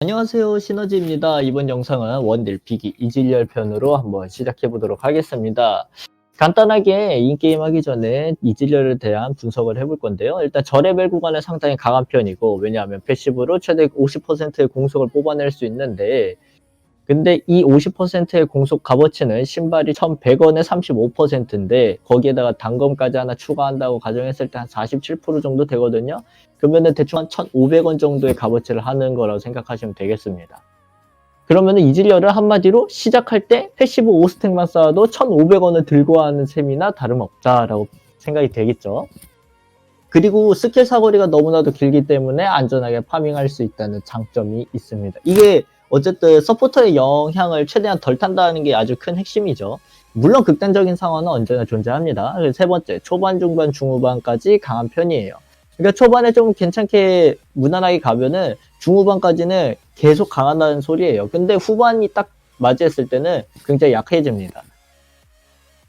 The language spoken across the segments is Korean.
안녕하세요, 시너지입니다. 이번 영상은 원딜 비기 이질리얼 편으로 한번 시작해 보도록 하겠습니다. 간단하게 인게임 하기 전에 이질리얼에 대한 분석을 해볼 건데요. 일단 저레벨 구간은 상당히 강한 편이고, 왜냐하면 패시브로 최대 50%의 공속을 뽑아낼 수 있는데, 근데 이 50%의 공속 값어치는 신발이 1100원에 35%인데 거기에다가 단검까지 하나 추가한다고 가정했을 때 한 47% 정도 되거든요. 그러면은 대충 한 1500원 정도의 값어치를 하는 거라고 생각하시면 되겠습니다. 그러면은 이질리얼을 한마디로 시작할 때 패시브 5스택만 쌓아도 1500원을 들고 하는 셈이나 다름없다라고 생각이 되겠죠. 그리고 스킬 사거리가 너무나도 길기 때문에 안전하게 파밍할 수 있다는 장점이 있습니다. 이게 어쨌든 서포터의 영향을 최대한 덜 탄다는 게 아주 큰 핵심이죠. 물론 극단적인 상황은 언제나 존재합니다. 세 번째, 초반, 중반, 중후반까지 강한 편이에요. 그러니까 초반에 좀 괜찮게 무난하게 가면은 중후반까지는 계속 강하다는 소리예요. 근데 후반이 딱 맞이했을 때는 굉장히 약해집니다.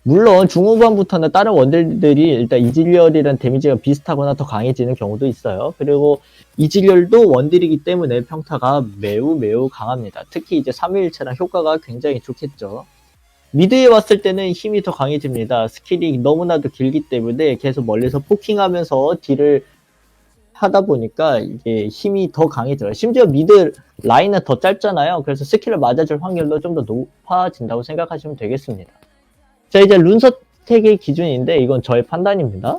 물론 중후반부터는 다른 원딜들이 일단 이질리얼이란 데미지가 비슷하거나 더 강해지는 경우도 있어요. 그리고 이질리얼도 원딜이기 때문에 평타가 매우 강합니다. 특히 이제 3일체랑 효과가 굉장히 좋겠죠. 미드에 왔을 때는 힘이 더 강해집니다. 스킬이 너무나도 길기 때문에 계속 멀리서 포킹하면서 딜을 하다 보니까 이게 힘이 더 강해져요. 심지어 미드 라인은 더 짧잖아요. 그래서 스킬을 맞아줄 확률도 좀 더 높아진다고 생각하시면 되겠습니다. 자, 이제 룬 선택의 기준인데 이건 저의 판단입니다.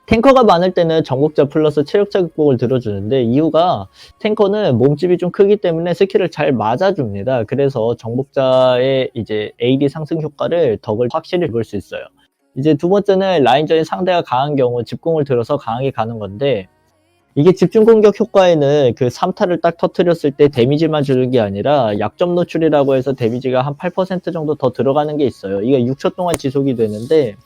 탱커가 많을 때는 정복자 플러스 체력자 극복을 들어주는데, 이유가 탱커는 몸집이 좀 크기 때문에 스킬을 잘 맞아줍니다. 그래서 정복자의 이제 AD 상승 효과를 덕을 확실히 볼 수 있어요. 이제 두 번째는 라인전이 상대가 강한 경우 집공을 들어서 강하게 가는 건데, 이게 집중 공격 효과에는 그 3타를 딱 터트렸을 때 데미지만 주는 게 아니라 약점 노출이라고 해서 데미지가 한 8% 정도 더 들어가는 게 있어요. 이게 6초 동안 지속이 되는데,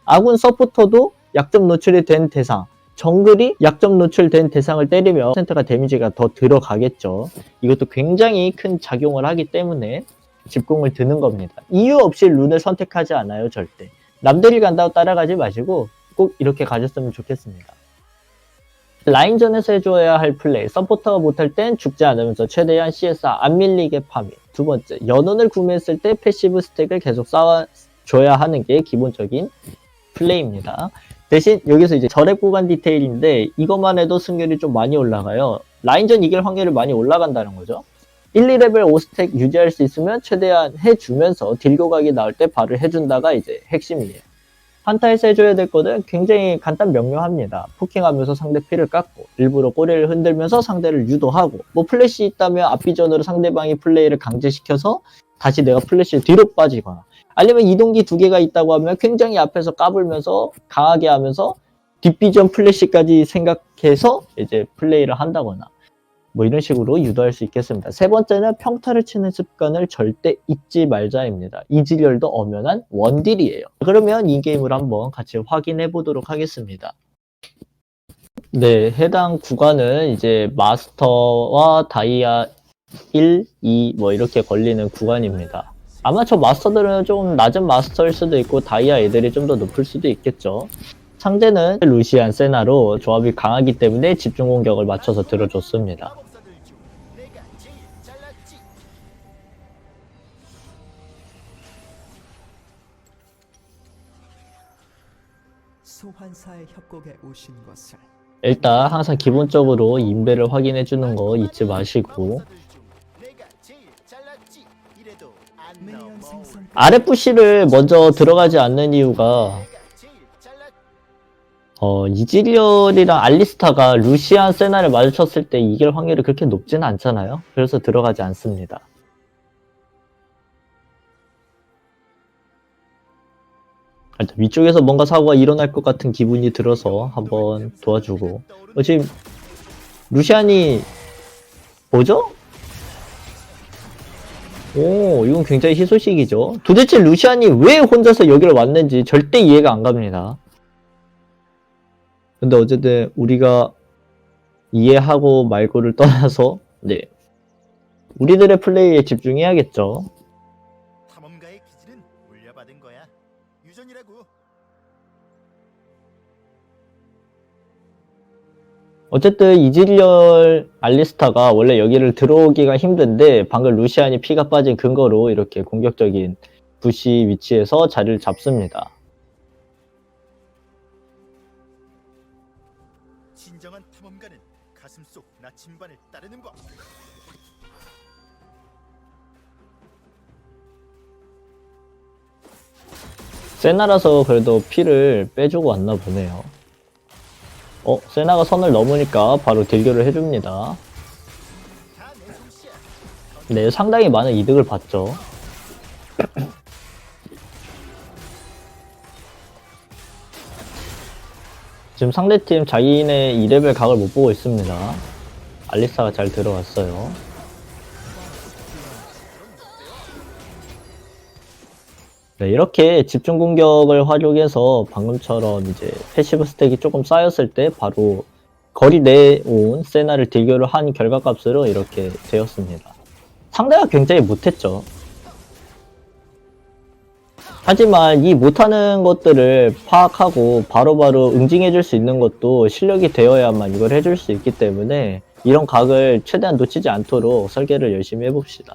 아군 서포터도 약점 노출이 된 대상, 정글이 약점 노출된 대상을 때리면 퍼센트가 데미지가 더 들어가겠죠. 이것도 굉장히 큰 작용을 하기 때문에 집공을 드는 겁니다. 이유 없이 룬을 선택하지 않아요, 절대. 남들이 간다고 따라가지 마시고 꼭 이렇게 가셨으면 좋겠습니다. 라인전에서 해줘야 할 플레이, 서포터가 못할 땐 죽지 않으면서 최대한 CSR 안 밀리게 파밍. 두 번째, 연원을 구매했을 때 패시브 스택을 계속 쌓아줘야 하는 게 기본적인 플레이입니다. 대신 여기서 이제 절액 구간 디테일인데, 이것만 해도 승률이 좀 많이 올라가요. 라인전 이길 확률이 많이 올라간다는 거죠. 1, 2레벨 5스택 유지할 수 있으면 최대한 해주면서 딜교각이 나올 때 바로 해준다가 이제 핵심이에요. 한타에서 해줘야 될 거는 굉장히 간단 명료합니다. 포킹하면서 상대 피를 깎고, 일부러 꼬리를 흔들면서 상대를 유도하고, 뭐 플래시 있다면 앞비전으로 상대방이 플레이를 강제시켜서 다시 내가 플래시를 뒤로 빠지거나, 아니면 이동기 두 개가 있다고 하면 굉장히 앞에서 까불면서 강하게 하면서 뒷비전 플래시까지 생각해서 이제 플레이를 한다거나, 뭐 이런 식으로 유도할 수 있겠습니다. 세 번째는 평타를 치는 습관을 절대 잊지 말자입니다. 이질열도 엄연한 원딜이에요. 그러면 이 게임을 한번 같이 확인해 보도록 하겠습니다. 네, 해당 구간은 이제 마스터와 다이아 1, 2 뭐 이렇게 걸리는 구간입니다. 아마 저 마스터들은 좀 낮은 마스터일 수도 있고 다이아 애들이 좀 더 높을 수도 있겠죠. 상대는 루시안, 세나로 조합이 강하기 때문에 집중 공격을 맞춰서 들어줬습니다. 소환사의 협곡에 오신 것을 일단 항상 기본적으로 인베를 확인해 주는 거 잊지 마시고, 아래 푸시를 먼저 들어가지 않는 이유가 이질리얼이랑 알리스타가 루시안, 세나를 마주쳤을 때 이길 확률이 그렇게 높지는 않잖아요. 그래서 들어가지 않습니다. 일단 위쪽에서 뭔가 사고가 일어날 것 같은 기분이 들어서 한번 도와주고, 지금 루시안이 뭐죠? 오, 이건 굉장히 희소식이죠. 도대체 루시안이 왜 혼자서 여기를 왔는지 절대 이해가 안 갑니다. 근데 어쨌든 우리가 이해하고 말고를 떠나서, 네, 우리들의 플레이에 집중해야겠죠. 탐험가의 기질은 물려받은 거야. 유전이라고. 어쨌든 이즈리얼 알리스타가 원래 여기를 들어오기가 힘든데 방금 루시안이 피가 빠진 근거로 이렇게 공격적인 부시 위치에서 자리를 잡습니다. 진정한 탐험가는 가슴 속 나침반을 따르는 법. 세나라서 그래도 피를 빼주고 왔나 보네요. 세나가 선을 넘으니까 바로 딜교를 해줍니다. 다내 솜씨야. 네, 상당히 많은 이득을 봤죠. 지금 상대팀 자기네 2레벨 각을 못 보고 있습니다. 알리스타가 잘 들어왔어요. 네, 이렇게 집중 공격을 활용해서 방금처럼 이제 패시브 스택이 조금 쌓였을 때 바로 거리 내에 온 세나를 딜교를 한 결과값으로 이렇게 되었습니다. 상대가 굉장히 못했죠. 하지만 이 못하는 것들을 파악하고 바로바로 응징해줄 수 있는 것도 실력이 되어야만 이걸 해줄 수 있기 때문에 이런 각을 최대한 놓치지 않도록 설계를 열심히 해봅시다.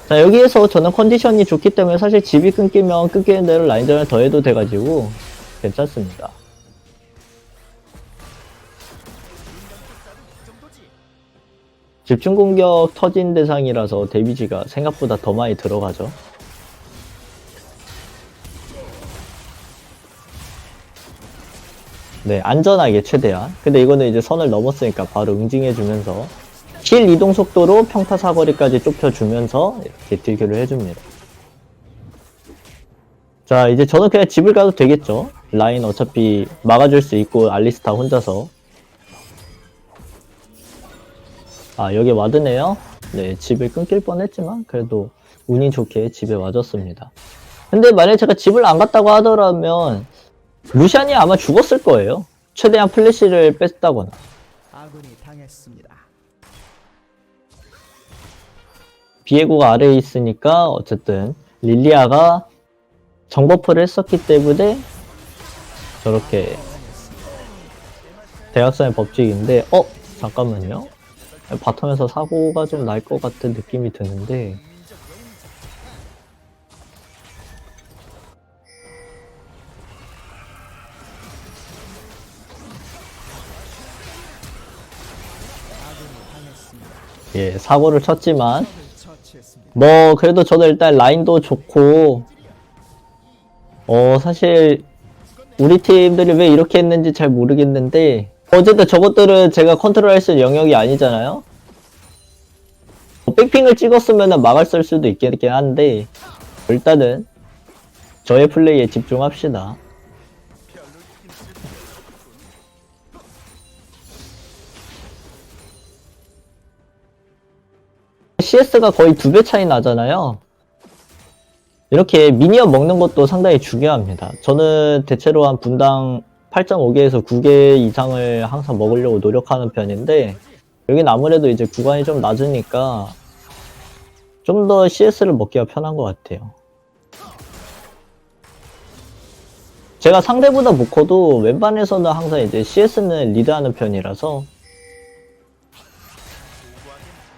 자, 여기에서 저는 컨디션이 좋기 때문에 사실 집이 끊기면 끊기는 대로 라인전을 더 해도 돼가지고 괜찮습니다. 이 정도지. 집중 공격 터진 대상이라서 데미지가 생각보다 더 많이 들어가죠. 네, 안전하게 최대한. 근데 이거는 이제 선을 넘었으니까 바로 응징해주면서 킬 이동 속도로 평타 사거리까지 좁혀주면서 이렇게 딜교를 해줍니다. 자, 이제 저는 그냥 집을 가도 되겠죠. 라인 어차피 막아줄 수 있고 알리스타 혼자서. 아, 여기 와드네요. 네, 집을 끊길 뻔했지만 그래도 운이 좋게 집에 와줬습니다. 근데 만약에 제가 집을 안 갔다고 하더라면 루시안이 아마 죽었을 거예요. 최대한 플래시를 뺐다거나. 아군이 당했습니다. 비에고가 아래에 있으니까 어쨌든 릴리아가 정버프를 했었기 때문에 저렇게 대각선의 법칙인데 잠깐만요. 바텀에서 사고가 좀 날 것 같은 느낌이 드는데 아군이 당했습니다. 예, 사고를 쳤지만 적을 처치했습니다. 뭐 그래도 저는 일단 라인도 좋고 사실 우리 팀들이 왜 이렇게 했는지 잘 모르겠는데 어쨌든 저것들은 제가 컨트롤할 수 있는 영역이 아니잖아요. 백핑을 찍었으면 막을 쓸 수도 있겠긴 한데 일단은 저의 플레이에 집중합시다. CS가 거의 2배 차이 나잖아요. 이렇게 미니언 먹는 것도 상당히 중요합니다. 저는 대체로 한 분당 8.5개에서 9개 이상을 항상 먹으려고 노력하는 편인데 여긴 아무래도 이제 구간이 좀 낮으니까 좀 더 CS를 먹기가 편한 것 같아요. 제가 상대보다 못 커도 왼반에서는 항상 이제 CS는 리드하는 편이라서 고고하게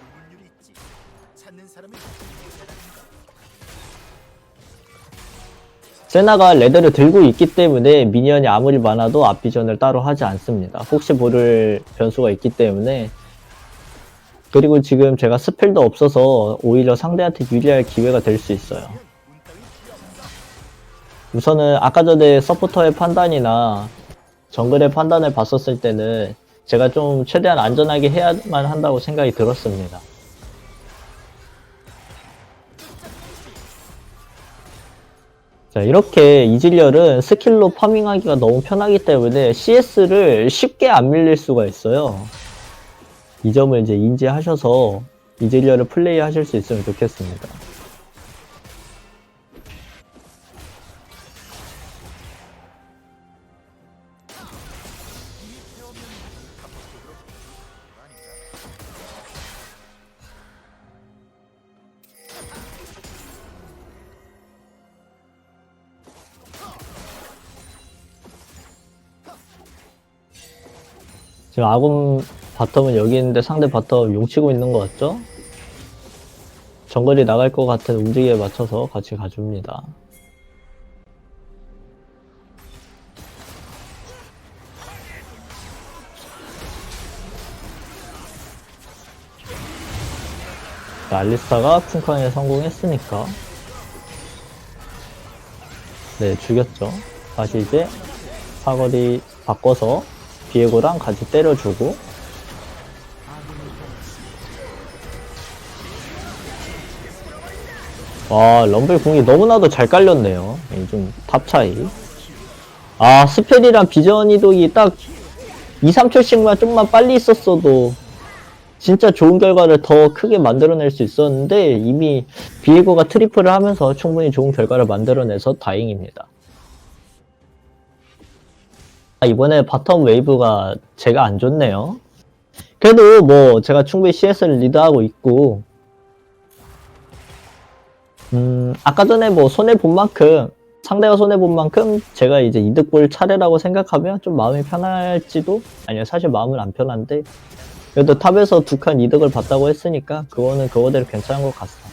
불분율이 있지. 찾는 사람이 세나가 레드를 들고 있기 때문에 미니언이 아무리 많아도 앞비전을 따로 하지 않습니다. 혹시 모를 변수가 있기 때문에. 그리고 지금 제가 스펠도 없어서 오히려 상대한테 유리할 기회가 될 수 있어요. 우선은 아까 전에 서포터의 판단이나 정글의 판단을 봤었을 때는 제가 좀 최대한 안전하게 해야만 한다고 생각이 들었습니다. 자, 이렇게 이질리얼은 스킬로 파밍하기가 너무 편하기 때문에 CS를 쉽게 안 밀릴 수가 있어요. 이 점을 이제 인지하셔서 이질리얼을 플레이 하실 수 있으면 좋겠습니다. 지금 아군 바텀은 여기 있는데 상대 바텀 용치고 있는 것 같죠? 정글이 나갈 것 같은 움직임에 맞춰서 같이 가줍니다. 알리스타가 쿵쾅에 성공했으니까 네, 죽였죠. 다시 이제 사거리 바꿔서 비에고랑 같이 때려주고 와, 럼블 궁이 너무나도 잘 깔렸네요. 좀 탑 차이. 아, 스펠이랑 비전 이동이 딱 2, 3초씩만 좀만 빨리 있었어도 진짜 좋은 결과를 더 크게 만들어낼 수 있었는데 이미 비에고가 트리플을 하면서 충분히 좋은 결과를 만들어내서 다행입니다. 이번에 바텀 웨이브가 제가 안 좋네요. 그래도 뭐 제가 충분히 CS를 리드하고 있고 아까 전에 뭐 손해본 만큼 상대가 손해본 만큼 제가 이제 이득 볼 차례라고 생각하면 좀 마음이 편할지도 아니요, 사실 마음은 안 편한데 그래도 탑에서 2칸 이득을 봤다고 했으니까 그거는 그거대로 괜찮은 것 같습니다.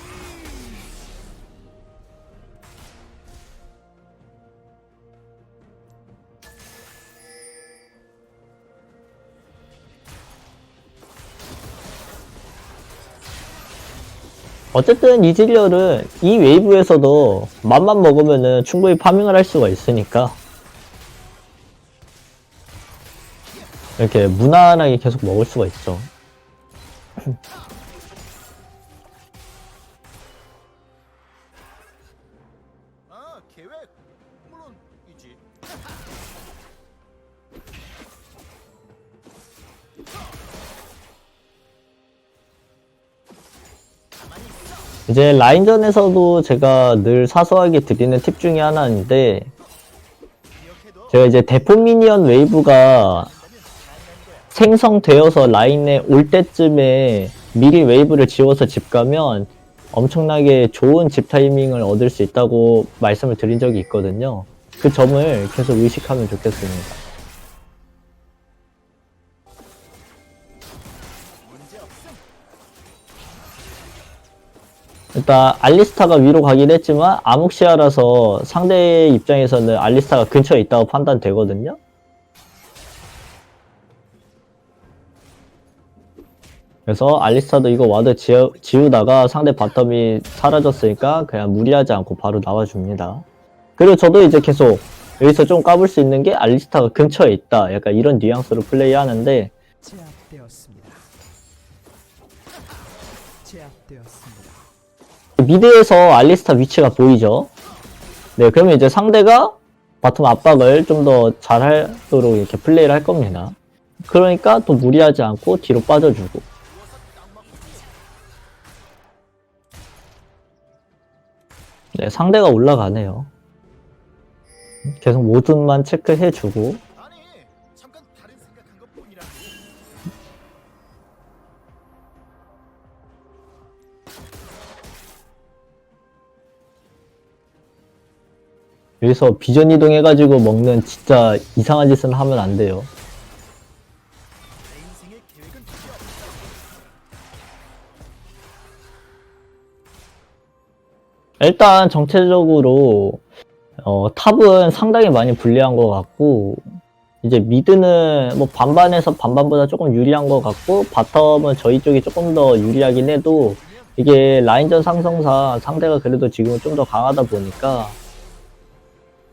어쨌든 이질리얼은 이 웨이브에서도 맘만 먹으면은 충분히 파밍을 할 수가 있으니까 이렇게 무난하게 계속 먹을 수가 있죠. 아, 계획 물론이지. 이제 라인전에서도 제가 늘 사소하게 드리는 팁 중에 하나인데 기억해둬. 제가 이제 대포 미니언 웨이브가 생성되어서 라인에 올 때쯤에 미리 웨이브를 지워서 집 가면 엄청나게 좋은 집 타이밍을 얻을 수 있다고 말씀을 드린 적이 있거든요. 그 점을 계속 의식하면 좋겠습니다. 문제 없음. 일단 알리스타가 위로 가긴 했지만 암흑시아라서 상대 입장에서는 알리스타가 근처에 있다고 판단되거든요. 그래서 알리스타도 이거 와드 지우다가 상대 바텀이 사라졌으니까 그냥 무리하지 않고 바로 나와줍니다. 그리고 저도 이제 계속 여기서 좀 까볼 수 있는 게 알리스타가 근처에 있다, 약간 이런 뉘앙스로 플레이하는데 제압되었습니다. 제압되었습니다. 미드에서 알리스타 위치가 보이죠? 네, 그러면 이제 상대가 바텀 압박을 좀 더 잘하도록 이렇게 플레이를 할 겁니다. 그러니까 또 무리하지 않고 뒤로 빠져주고. 네, 상대가 올라가네요. 계속 모든만 체크해주고. 아니, 잠깐 다른 생각한 것뿐이라고. 여기서 비전 이동해가지고 먹는 진짜 이상한 짓은 하면 안 돼요. 내 인생의 계획은 필요 없어. 일단 정체적으로 탑은 상당히 많이 불리한 것 같고 이제 미드는 뭐 반반에서 반반보다 조금 유리한 것 같고 바텀은 저희 쪽이 조금 더 유리하긴 해도 이게 라인전 상성상 상대가 그래도 지금은 좀 더 강하다 보니까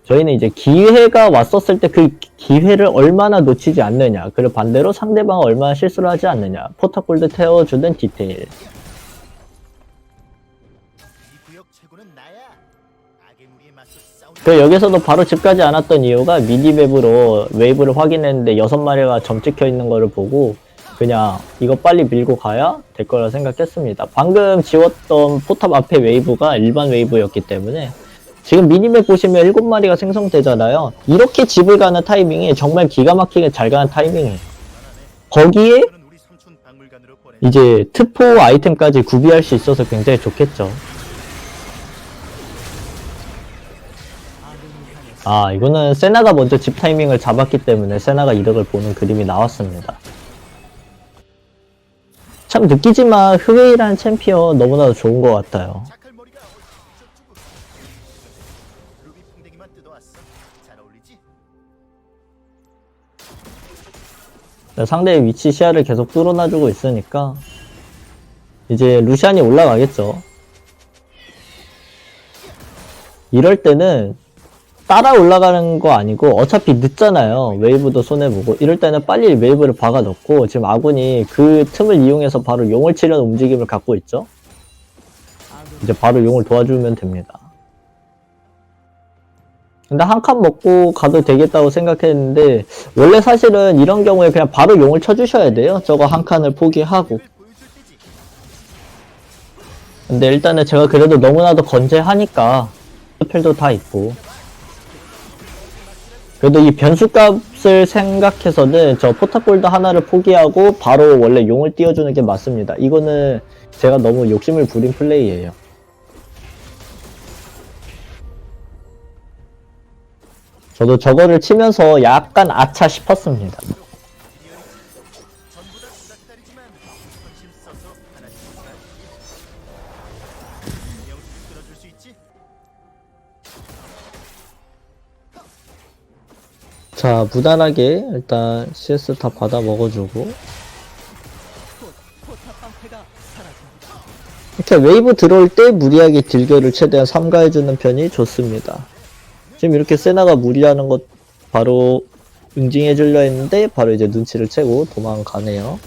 저희는 이제 기회가 왔었을 때 그 기회를 얼마나 놓치지 않느냐, 그리고 반대로 상대방은 얼마나 실수를 하지 않느냐, 포탑골드 태워주는 디테일. 이 구역 최고는 나야. 악의 무리에 맞서 싸우는. 그 여기서도 바로 집 가지 않았던 이유가 미니맵으로 웨이브를 확인했는데 6마리가 점 찍혀 있는 거를 보고 그냥 이거 빨리 밀고 가야 될 거라 생각했습니다. 방금 지웠던 포탑 앞에 웨이브가 일반 웨이브였기 때문에 지금 미니맵 보시면 7마리가 생성되잖아요. 이렇게 집을 가는 타이밍이 정말 기가 막히게 잘 가는 타이밍이에요. 거기에 저는 우리 삼촌 박물관으로 보내. 이제 트포 아이템까지 구비할 수 있어서 굉장히 좋겠죠. 아, 이거는 세나가 먼저 집 타이밍을 잡았기 때문에 세나가 이득을 보는 그림이 나왔습니다. 참 느끼지만 흐웨이라는 챔피언 너무나도 좋은 것 같아요. 착할 머리가 어쩌고 루비 풍뎅이만 뜯어왔어. 잘 어울리지? 상대의 위치 시야를 계속 뚫어놔주고 있으니까 이제 루시안이 올라가겠죠. 이럴 때는 따라 올라가는 거 아니고 어차피 늦잖아요. 웨이브도 손해보고 이럴 때는 빨리 웨이브를 박아 넣고 지금 아군이 그 틈을 이용해서 바로 용을 치려는 움직임을 갖고 있죠. 이제 바로 용을 도와주면 됩니다. 근데 한 칸 먹고 가도 되겠다고 생각했는데 원래 사실은 이런 경우에 그냥 바로 용을 쳐주셔야 돼요. 저거 한 칸을 포기하고. 보여줄 때지. 근데 일단은 제가 그래도 너무나도 건재하니까 스펠도 다 있고 그래도 이 변수값을 생각해서는 저 포탑골드 하나를 포기하고 바로 원래 용을 띄워주는 게 맞습니다. 이거는 제가 너무 욕심을 부린 플레이예요. 저도 저거를 치면서 약간 아차 싶었습니다. 전부 다 수작다리지만 헌신 써서 하나씩 가지. 명수 끌어줄 수 있지? 자, 무난하게 일단 CS 다 받아 먹어주고 이렇게 웨이브 들어올 때 무리하게 딜교를 최대한 삼가해주는 편이 좋습니다. 지금 이렇게 세나가 무리하는 것 바로 응징해주려 했는데 바로 이제 눈치를 채고 도망가네요.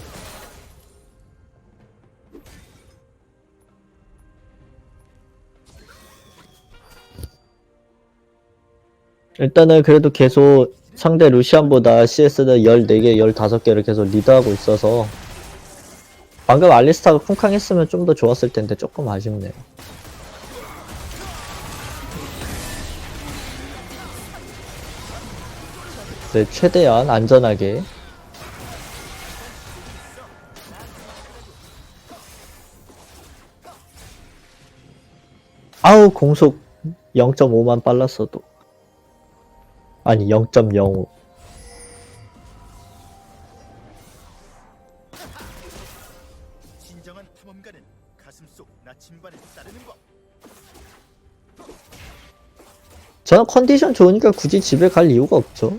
일단은 그래도 계속 상대 루시안보다 CS는 14개, 15개를 계속 리드하고 있어서 방금 알리스타가 쿵쾅 했으면 좀 더 좋았을 텐데 조금 아쉽네요. 네, 최대한 안전하게. 아우, 공속 0.5만 빨랐어도. 아니, 0.05. 진정한 탐험가는 가슴 속 나침반을 따르는 법. 저는 컨디션 좋으니까 굳이 집에 갈 이유가 없죠.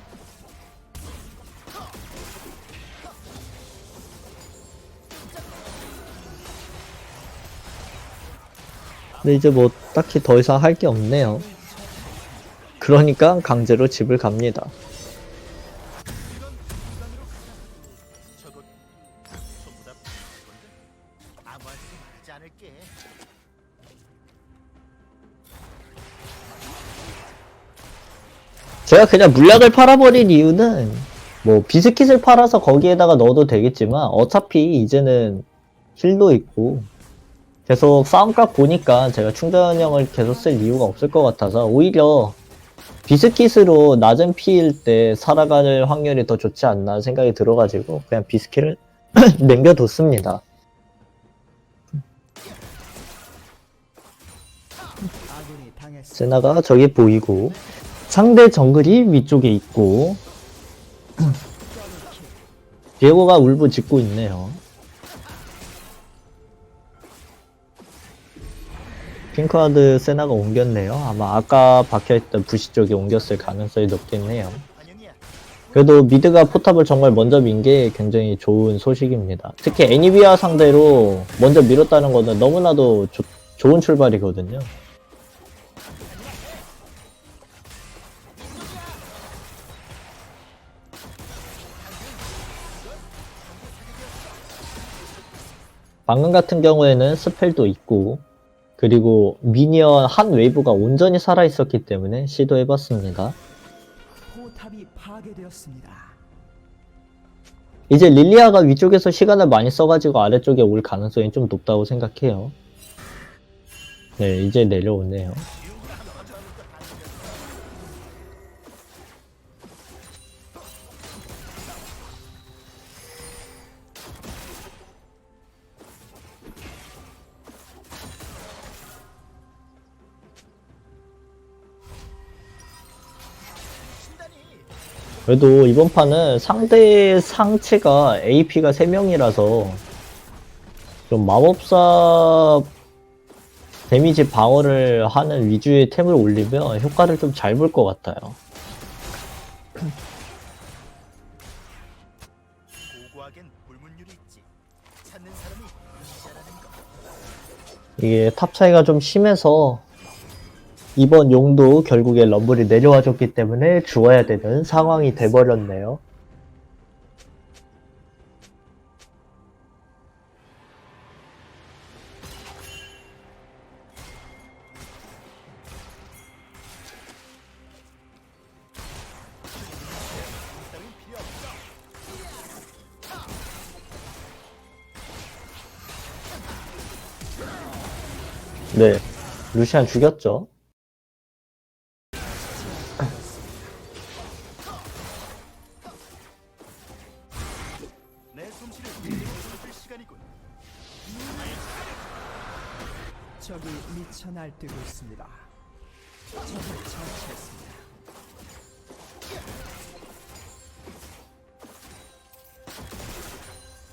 근데 이제 뭐 딱히 더 이상 할 게 없네요. 그러니까 강제로 집을 갑니다. 저것 전부 다 건데 아무 말씀 하지 않을게. 제가 그냥 물약을 팔아버린 이유는 뭐 비스킷을 팔아서 거기에다가 넣어도 되겠지만 어차피 이제는 힐도 있고 계속 싸움값 보니까 제가 충전형을 계속 쓸 이유가 없을 것 같아서 오히려 비스킷으로 낮은 피일 때 살아갈 확률이 더 좋지 않나 생각이 들어가지고 그냥 비스킷을 남겨뒀습니다. 아군이 당했습니다. 세나가 저기 보이고 상대 정글이 위쪽에 있고 디에고가 울부 짓고 있네요. 핑크하드 세나가 옮겼네요. 아마 아까 박혀있던 부시 쪽에 옮겼을 가능성이 높겠네요. 반영이야. 그래도 미드가 포탑을 정말 먼저 민 게 굉장히 좋은 소식입니다. 특히 애니비아 상대로 먼저 밀었다는 거는 너무나도 좋은 출발이거든요. 방금 같은 경우에는 스펠도 있고 그리고 미니언 한 웨이브가 온전히 살아있었기 때문에 시도해봤습니다. 포탑이 파괴되었습니다. 이제 릴리아가 위쪽에서 시간을 많이 써가지고 아래쪽에 올 가능성이 좀 높다고 생각해요. 네, 이제 내려오네요. 그래도 이번 판은 상대의 상체가 AP가 3명이라서 좀 마법사 데미지 방어를 하는 위주의 템을 올리면 효과를 좀 잘 볼 것 같아요. 고고하겐 불문율이 있지. 찾는 사람이 이자라는 거. 이게 탑 차이가 좀 심해서 이번 용도 결국에 럼블이 내려와줬기 때문에 죽어야 되는 상황이 돼버렸네요. 따윈 필요 없어. 네, 루시안 죽였죠. 내 솜씨를 보여줄 시간이군. 적이 미쳐 날뛰고 있습니다. 적을 처치했습니다.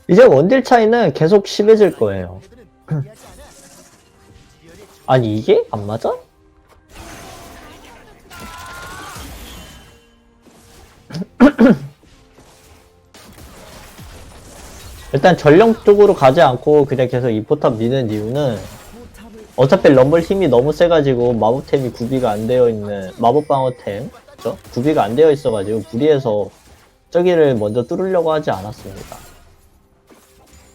이제 원딜 차이는 계속 심해질 거예요. 애들은 포기하지 않아. 이지리얼의 아니 이게 안 맞아? 일단 전령 쪽으로 가지 않고 그냥 계속 이 포탑 미는 이유는 포탑을 어차피 럼블 힘이 너무 세가지고 마법템이 구비가 안 되어 있는 마법 방어템, 그죠? 구비가 안 되어 있어가지고 무리해서 저기를 먼저 뚫으려고 하지 않았습니다.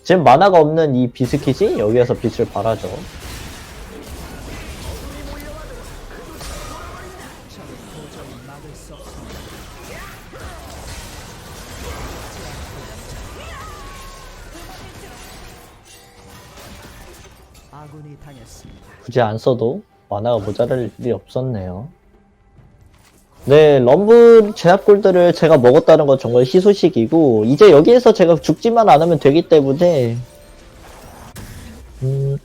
지금 만화가 없는 이 비스킷이 여기에서 빛을 발하죠. 적을 도저히 막을 수 없습니다. 아군이 당했습니다. 굳이 안 써도 만화가 모자랄 일이 없었네요. 네, 럼블 제압 골드를 제가 먹었다는 건 정말 희소식이고 이제 여기에서 제가 죽지만 않으면 되기 때문에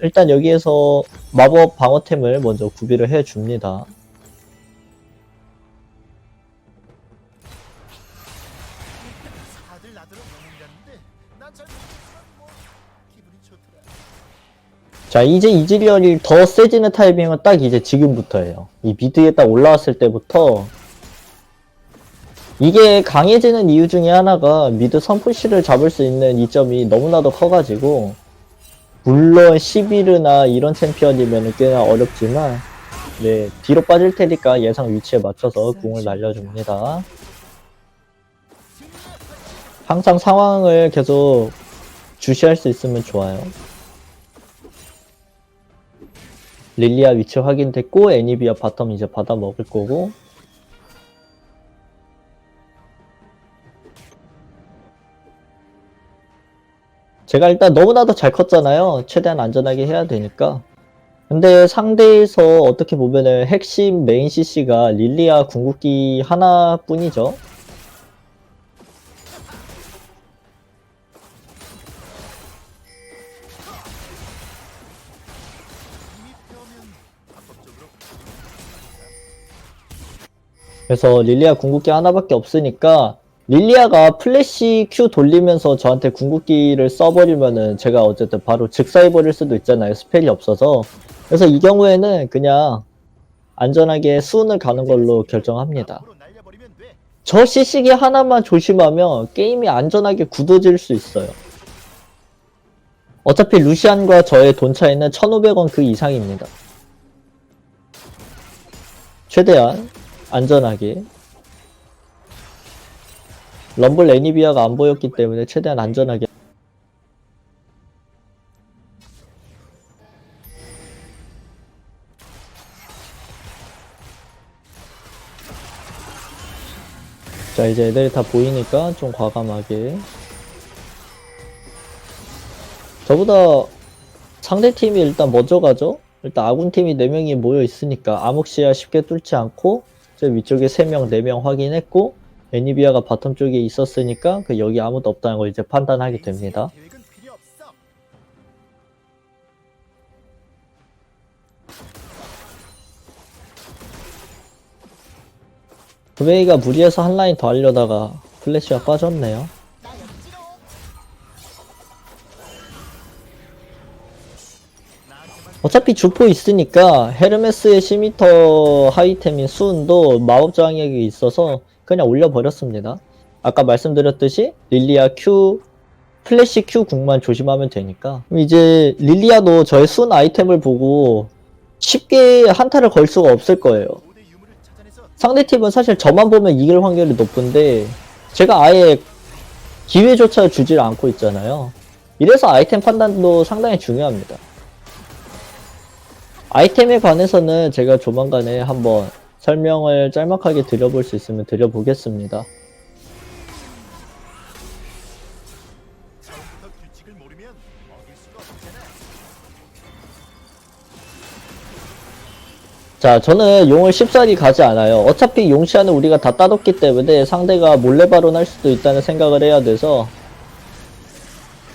일단 여기에서 마법 방어템을 먼저 구비를 해줍니다. 다들 나더러 영웅이라는데 난 잘 모르겠지만 뭐 기분이 좋더라. 자, 이제 이즈리얼이 더 세지는 타이밍은 딱 이제 지금부터예요. 이 미드에 딱 올라왔을 때부터 이게 강해지는 이유 중에 하나가 미드 선푸시를 잡을 수 있는 이점이 너무나도 커가지고 물론 11이나 이런 챔피언이면 꽤나 어렵지만 네, 뒤로 빠질 테니까 예상 위치에 맞춰서 궁을 날려줍니다. 항상 상황을 계속 주시할 수 있으면 좋아요. 릴리아 위치 확인됐고 애니비아 바텀 이제 받아 먹을 거고 제가 일단 너무나도 잘 컸잖아요. 최대한 안전하게 해야 되니까. 근데 상대에서 어떻게 보면은 핵심 메인 CC가 릴리아 궁극기 하나뿐이죠. 이미 태우면 합법적으로 그래서 릴리아 궁극기 하나밖에 없으니까 릴리아가 플래시 Q 돌리면서 저한테 궁극기를 써버리면은 제가 어쨌든 바로 즉사해버릴 수도 있잖아요. 스펠이 없어서. 그래서 이 경우에는 그냥 안전하게 수은을 가는 걸로 결정합니다. 앞으로 날려버리면 돼. 저 CC기 하나만 조심하면 게임이 안전하게 굳어질 수 있어요. 어차피 루시안과 저의 돈 차이는 1,500원 그 이상입니다. 최대한 안전하게 럼블 애니비아가 안 보였기 때문에 최대한 안전하게 자 이제 애들이 다 보이니까 좀 과감하게 저보다 상대팀이 일단 먼저 가죠. 일단 아군팀이 4명이 모여 있으니까 암흑시야 쉽게 뚫지 않고 저 위쪽에 3명 4명 확인했고 애니비아가 바텀 쪽에 있었으니까 그 여기 아무도 없다는 걸 이제 판단하게 됩니다. 계획은 필요 없어. 브메이가 무리해서 한 라인 더 하려다가 플래시가 빠졌네요. 어차피 주포 있으니까 헤르메스의 시미터 하이템인 수은도 마법 저항력이 있어서 그냥 올려버렸습니다. 아까 말씀드렸듯이 릴리아 Q, 플래시 Q 궁만 조심하면 되니까. 그럼 이제 릴리아도 저의 수은 아이템을 보고 쉽게 한타를 걸 수가 없을 거예요. 고대 유물을 찾아내서 상대팀은 사실 저만 보면 이길 확률이 높은데 제가 아예 기회조차 주질 않고 있잖아요. 이래서 아이템 판단도 상당히 중요합니다. 아이템에 관해서는 제가 조만간에 한번 설명을 짤막하게 드려볼 수 있으면 드려보겠습니다. 처음부터 규칙을 모르면 어길 수가 없잖아. 자, 저는 용을 쉽사리 가지 않아요. 어차피 용시안은 우리가 다 따뒀기 때문에 상대가 몰래바론 할 수도 있다는 생각을 해야 돼서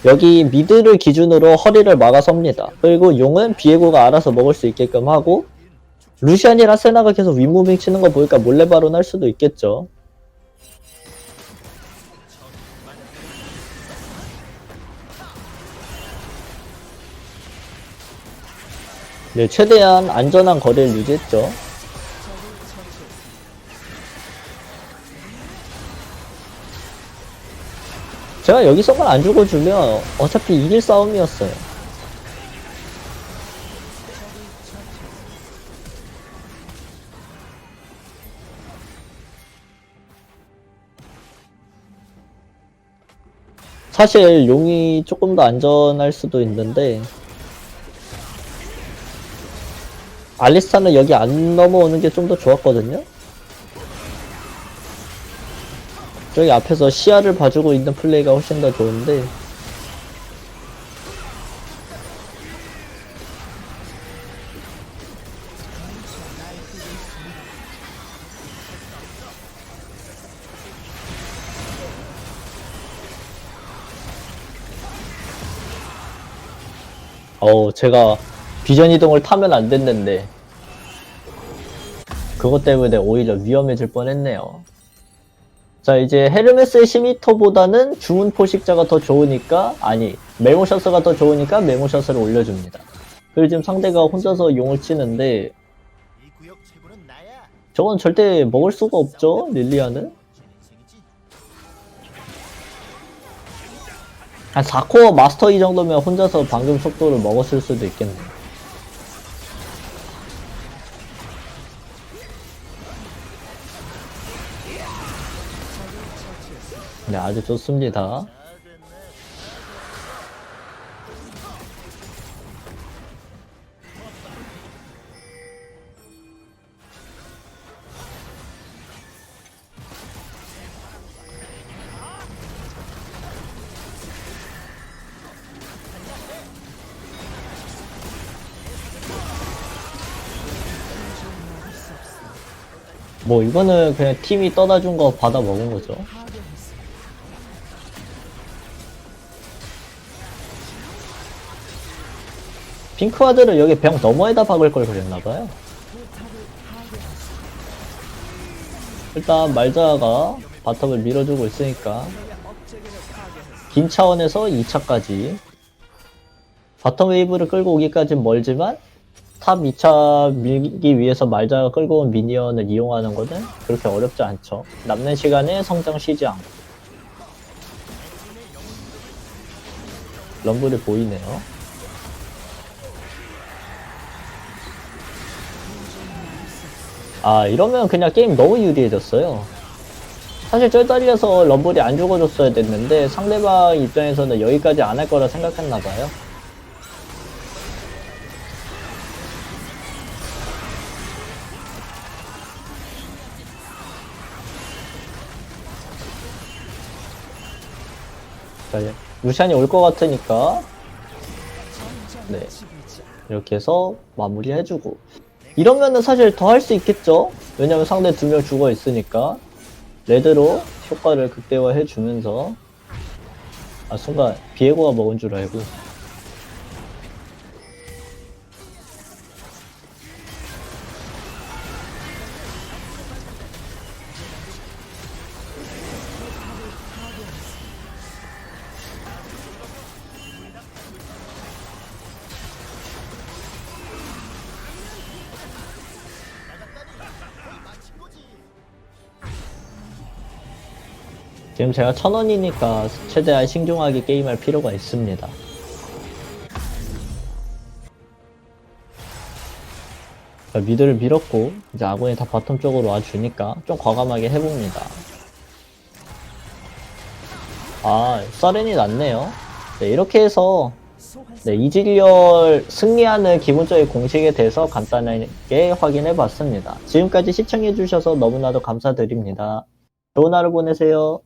여기 미드를 기준으로 허리를 막아섭니다. 그리고 용은 비에고가 알아서 먹을 수 있게끔 하고 루시안이랑 세나가 계속 윗무빙 치는 거 보니까 몰래바론 할 수도 있겠죠. 네, 최대한 안전한 거리를 유지했죠. 제가 여기서만 안 죽어주면 어차피 이길 싸움이었어요. 사실 용이 조금 더 안전할 수도 있는데 알리스타는 여기 안 넘어오는 게 좀 더 좋았거든요. 저기 앞에서 시야를 봐주고 있는 플레이가 훨씬 더 좋은데 제가 비전 이동을 타면 안 됐는데 그것 때문에 오히려 위험해질 뻔했네요. 자, 이제 헤르메스의 시미터보다는 주문 포식자가 더 좋으니까 메모셔스가 더 좋으니까 메모셔스를 올려줍니다. 그리고 지금 상대가 혼자서 용을 치는데 이 구역 최고는 나야. 저건 절대 먹을 수가 없죠, 릴리아는. 인생이지. 한 4코어 마스터 이 정도면 혼자서 방금 속도를 먹었을 수도 있겠네요. 네, 아주 좋습니다. 잘 됐네. 뭐 이거는 그냥 팀이 떠다 준 거 받아 먹은 거죠. 핑크와드를 여기 벽 너머에다 박을 걸 그랬나봐요. 일단 말자가 바텀을 밀어주고 있으니까 긴 차원에서 2차까지 바텀 웨이브를 끌고 오기까진 멀지만 탑 2차 밀기 위해서 말자가 끌고 온 미니언을 이용하는 거는 그렇게 어렵지 않죠. 남는 시간에 성장 쉬지 않고. 럼블이 보이네요. 이러면 그냥 게임 너무 유리해졌어요. 사실 쩔다리에서 럼블이 안 죽어줬어야 됐는데 상대방 입장에서는 여기까지 안 할 거라 생각했나봐요. 자, 루시안이 올 것 같으니까 네, 이렇게 해서 마무리 해주고 이러면은 사실 더 할 수 있겠죠? 왜냐면 상대 2명 죽어 있으니까 레드로 효과를 극대화해 주면서 순간 비에고가 먹은 줄 알고 지금 제가 1000원이니까 최대한 신중하게 게임할 필요가 있습니다. 자, 미드를 밀었고 이제 아군이 다 바텀 쪽으로 와주니까 좀 과감하게 해봅니다. 아, 서렌이 났네요. 네, 이렇게 해서 네, 이질리얼 승리하는 기본적인 공식에 대해서 간단하게 확인해 봤습니다. 지금까지 시청해 주셔서 너무나도 감사드립니다. 좋은 하루 보내세요.